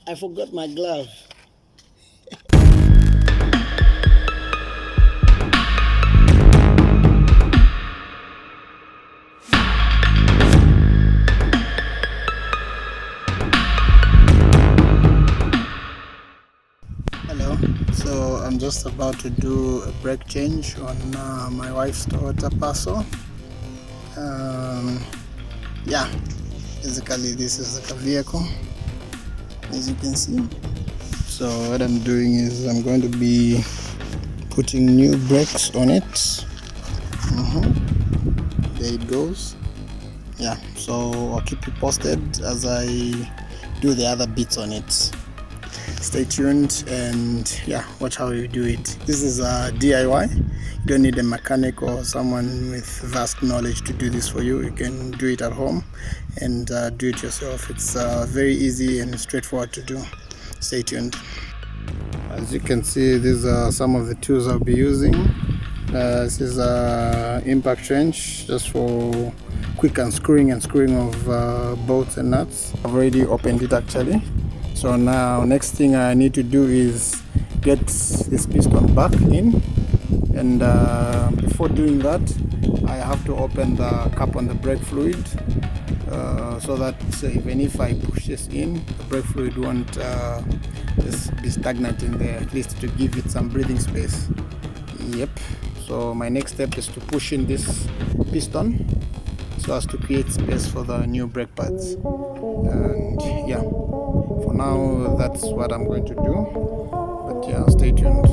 I forgot my glove. Hello, so I'm just about to do a brake change on my wife's Toyota Passo. Yeah, basically this is like a vehicle, as you can see. So what I'm doing is I'm going to be putting new brakes on it. There it goes. Yeah, so I'll keep you posted as I do the other bits on it. Stay tuned and yeah, watch how you do it. This is a DIY. You don't need a mechanic or someone with vast knowledge to do this for you. You can do it at home and do it yourself. It's very easy and straightforward to do. Stay tuned. As you can see, these are some of the tools I'll be using. This is an impact wrench just for quick unscrewing and screwing of bolts and nuts. I've already opened it actually. So now next thing I need to do is get this piston back in, and before doing that I have to open the cap on the brake fluid so that even if I push this in, the brake fluid won't just be stagnant in there, at least to give it some breathing space. Yep, so my next step is to push in this piston so as to create space for the new brake pads. And yeah, for now that's what I'm going to do, but yeah, stay tuned.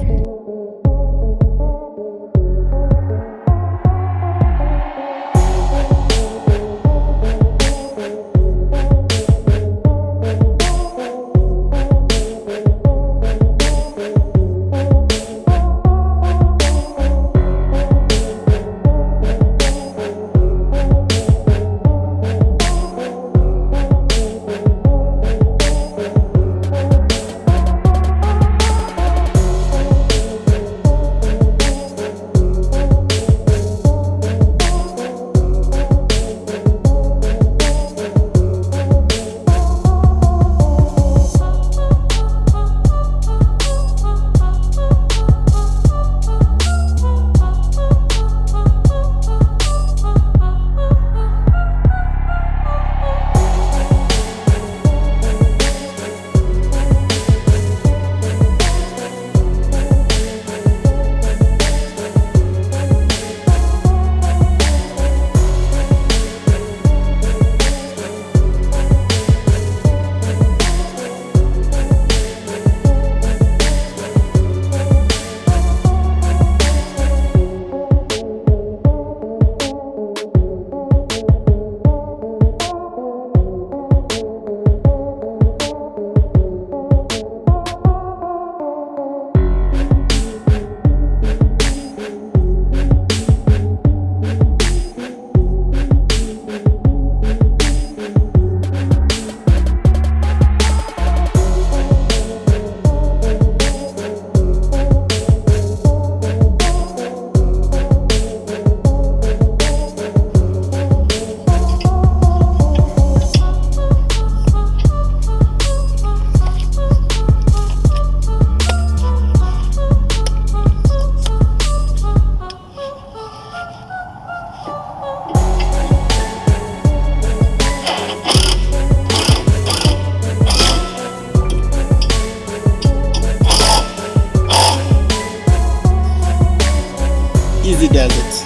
Easy does it.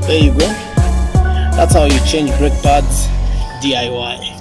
There you go. That's how you change brake pads DIY.